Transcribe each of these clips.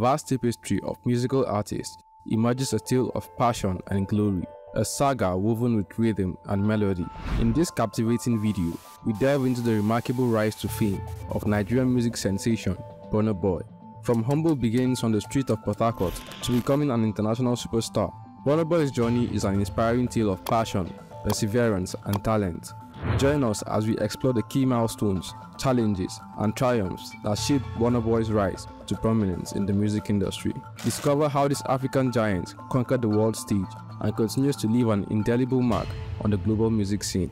vast tapestry of musical artists emerges a tale of passion and glory, a saga woven with rhythm and melody. In this captivating video, we delve into the remarkable rise to fame of Nigerian music sensation, Burna Boy. From humble beginnings on the street of Port Harcourt to becoming an international superstar, Burna Boy's journey is an inspiring tale of passion, perseverance, and talent. Join us as we explore the key milestones, challenges, and triumphs that shaped Burna Boy's rise to prominence in the music industry. Discover how this African giant conquered the world stage and continues to leave an indelible mark on the global music scene.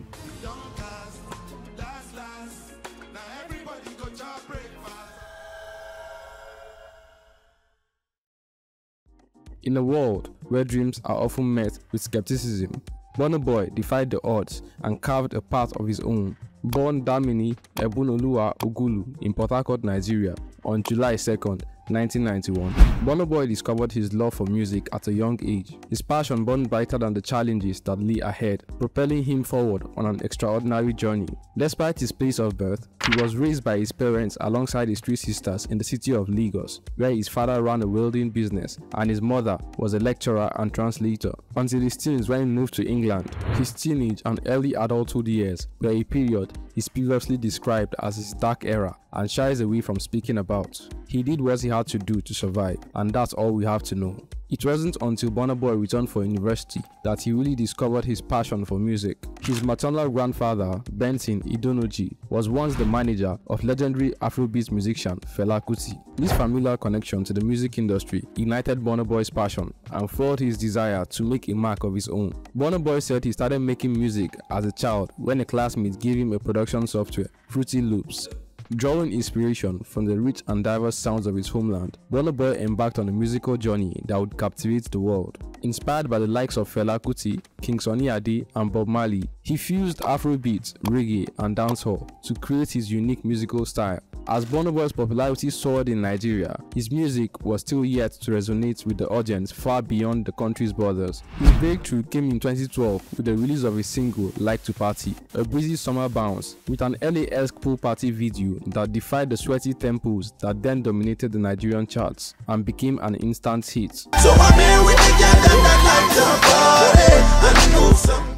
In a world where dreams are often met with skepticism, Burna Boy defied the odds and carved a path of his own. Born Damini Ebunoluwa Ogulu in Port Harcourt, Nigeria on July 2nd, 1991, Burna Boy discovered his love for music at a young age. His passion burned brighter than the challenges that lay ahead, propelling him forward on an extraordinary journey. Despite his place of birth, he was raised by his parents alongside his three sisters in the city of Lagos, where his father ran a welding business and his mother was a lecturer and translator, until his teens when he moved to England. His teenage and early adulthood years were a period he previously described as his dark era and shies away from speaking about. He did what he had to do to survive, and that's all we have to know. It wasn't until Burna Boy returned for university that he really discovered his passion for music. His maternal grandfather, Benson Idonoji, was once the manager of legendary Afrobeat musician Fela Kuti. This familiar connection to the music industry ignited Burna Boy's passion and fueled his desire to make a mark of his own. Burna Boy said he started making music as a child when a classmate gave him a production software, Fruity Loops. Drawing inspiration from the rich and diverse sounds of his homeland, Burna Boy embarked on a musical journey that would captivate the world. Inspired by the likes of Fela Kuti, King Sunny Ade, and Bob Marley, he fused Afrobeat, reggae, and dancehall to create his unique musical style. As Burna Boy's popularity soared in Nigeria, his music was still yet to resonate with the audience far beyond the country's borders. His breakthrough came in 2012 with the release of his single Like to Party, a breezy summer bounce with an LA-esque pool party video that defied the sweaty tempos that then dominated the Nigerian charts and became an instant hit. So I'm here with the girl that like to party, and know some.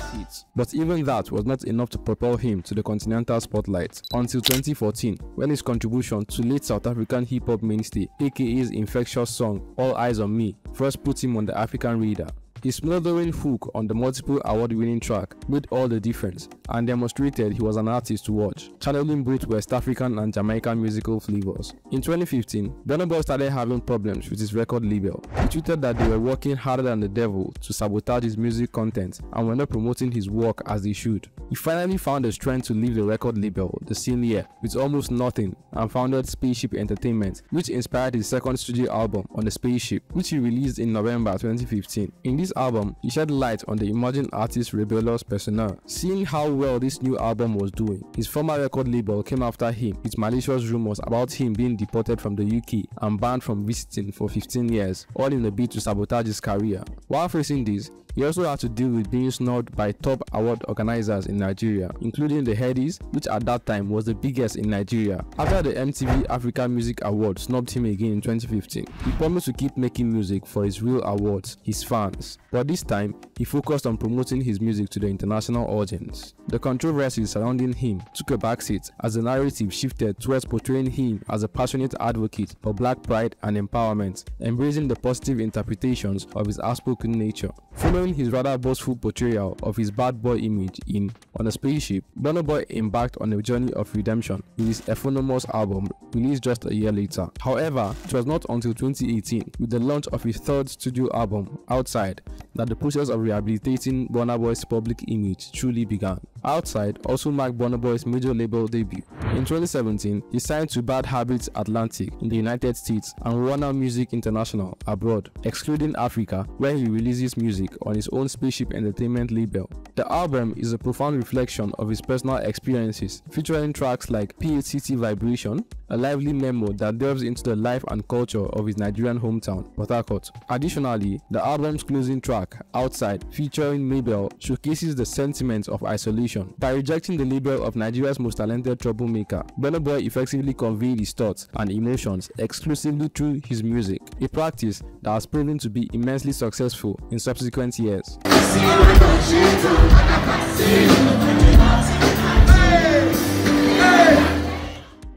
But even that was not enough to propel him to the continental spotlight until 2014, when his contribution to late South African hip-hop mainstay, aka infectious song All Eyes on Me, first put him on the African radar. His smothering hook on the multiple award-winning track made all the difference and demonstrated he was an artist to watch, channeling both West African and Jamaican musical flavors. In 2015, Burna Boy started having problems with his record label. He tweeted that they were working harder than the devil to sabotage his music content and were not promoting his work as they should. He finally found the strength to leave the record label the same year with almost nothing and founded Spaceship Entertainment, which inspired his second studio album On the Spaceship, which he released in November 2015. In this album, he shed light on the emerging artist's rebellious persona. Seeing how well this new album was doing, his former record label came after him with malicious rumors about him being deported from the UK and banned from visiting for 15 years, all in a bid to sabotage his career. While facing this, he also had to deal with being snubbed by top award organizers in Nigeria, including the Headies, which at that time was the biggest in Nigeria. After the MTV Africa Music Award snubbed him again in 2015, he promised to keep making music for his real awards, his fans. But this time, he focused on promoting his music to the international audience. The controversy surrounding him took a backseat as the narrative shifted towards portraying him as a passionate advocate for black pride and empowerment, embracing the positive interpretations of his outspoken nature. Following his rather boastful portrayal of his bad boy image in On a Spaceship, Burna Boy embarked on a journey of redemption with his eponymous album released just a year later. However, it was not until 2018, with the launch of his third studio album, Outside, that the process of rehabilitating Burna Boy's public image truly began. Outside also marked Burna Boy's major label debut. In 2017, he signed to Bad Habits Atlantic in the United States and Warner Music International abroad, excluding Africa, where he releases music on his own Spaceship Entertainment label. The album is a profound reflection of his personal experiences, featuring tracks like PHCT Vibration, a lively memo that delves into the life and culture of his Nigerian hometown, Port Harcourt. Additionally, the album's closing track, Outside, featuring Mabel, showcases the sentiments of isolation generation. By rejecting the label of Nigeria's most talented troublemaker, Burna Boy effectively conveyed his thoughts and emotions exclusively through his music, a practice that has proven to be immensely successful in subsequent years.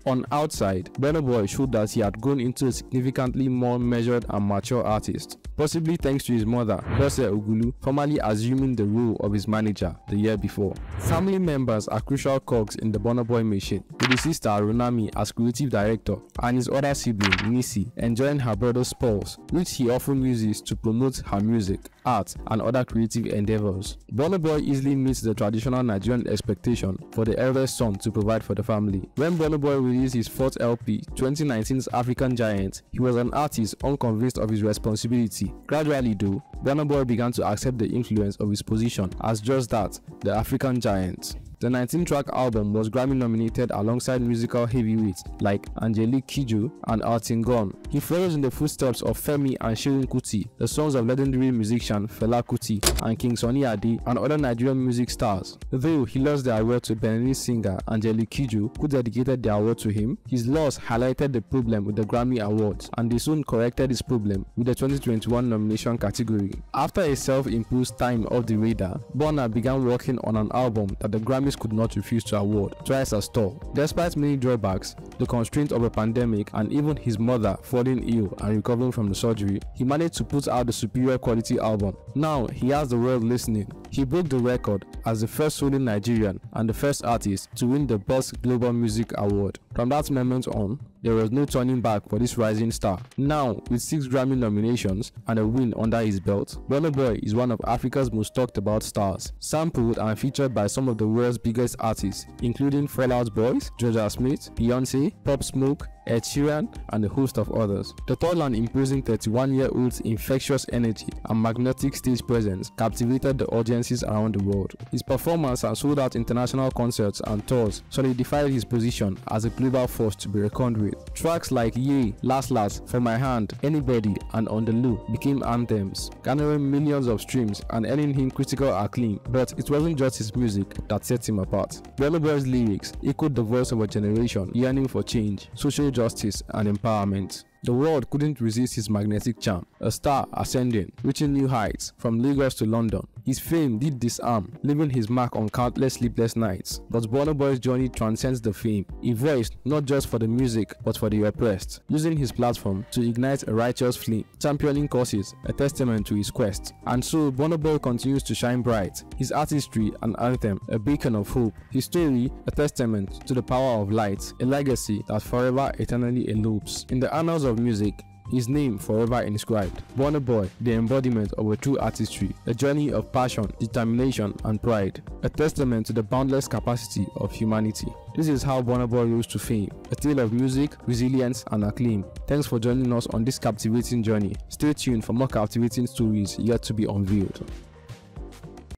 On Outside, Burna Boy showed that he had grown into a significantly more measured and mature artist, possibly thanks to his mother, Bose Ogulu, formerly assuming the role of his manager the year before. Family members are crucial cogs in the Burna Boy machine, with his sister Runami as creative director and his other sibling, Nisi, enjoying her brother's spoils, which he often uses to promote her music, art, and other creative endeavors. Burna Boy easily meets the traditional Nigerian expectation for the eldest son to provide for the family. When Burna Boy released his fourth LP, 2019's African Giant, he was an artist unconvinced of his responsibility. Gradually though, Burna Boy began to accept the influence of his position as just that, the African Giant. The 19-track album was Grammy nominated alongside musical heavyweights like Angelique Kidjo and Altingon. He follows in the footsteps of Femi and Seun Kuti, the sons of legendary musician Fela Kuti and King Sunny Ade and other Nigerian music stars. Though he lost the award to Beninese singer Angelique Kidjo, who dedicated the award to him, his loss highlighted the problem with the Grammy Awards, and they soon corrected his problem with the 2021 nomination category. After a self-imposed time off the radar, Burna began working on an album that the Grammys could not refuse to award, twice as tall. Despite many drawbacks, the constraints of a pandemic, and even his mother falling ill and recovering from the surgery, he managed to put out the superior quality album. Now he has the world listening. He broke the record as the first solo Nigerian and the first artist to win the Best Global Music Award. From that moment on, there was no turning back for this rising star. Now, with 6 Grammy nominations and a win under his belt, Burna Boy is one of Africa's most talked about stars, sampled and featured by some of the world's biggest artists, including Fall Out Boys, Georgia Smith, Beyonce, Pop Smoke, Ed Sheeran, and a host of others. The tall and imposing 31-year-old's infectious energy and magnetic stage presence captivated the audiences around the world. His performance and sold-out international concerts and tours solidified his position as a global force to be reckoned with. Tracks like Ye, Last Last, For My Hand, Anybody, and On The Low became anthems, garnering millions of streams and earning him critical acclaim. But it wasn't just his music that set him apart. Burna Boy's lyrics echoed the voice of a generation yearning for change, social justice, and empowerment. The world couldn't resist his magnetic charm, a star ascending, reaching new heights from Lagos to London. His fame did disarm, leaving his mark on countless sleepless nights. But Burna Boy's journey transcends the fame. He voiced not just for the music, but for the oppressed, using his platform to ignite a righteous flame, championing causes, a testament to his quest. And so, Burna Boy continues to shine bright, his artistry an anthem, a beacon of hope, his story a testament to the power of light, a legacy that forever eternally elopes in the annals of music, his name forever inscribed. Burna Boy, the embodiment of a true artistry, a journey of passion, determination, and pride, a testament to the boundless capacity of humanity. This is how Burna Boy rose to fame, a tale of music, resilience, and acclaim. Thanks for joining us on this captivating journey. Stay tuned for more captivating stories yet to be unveiled.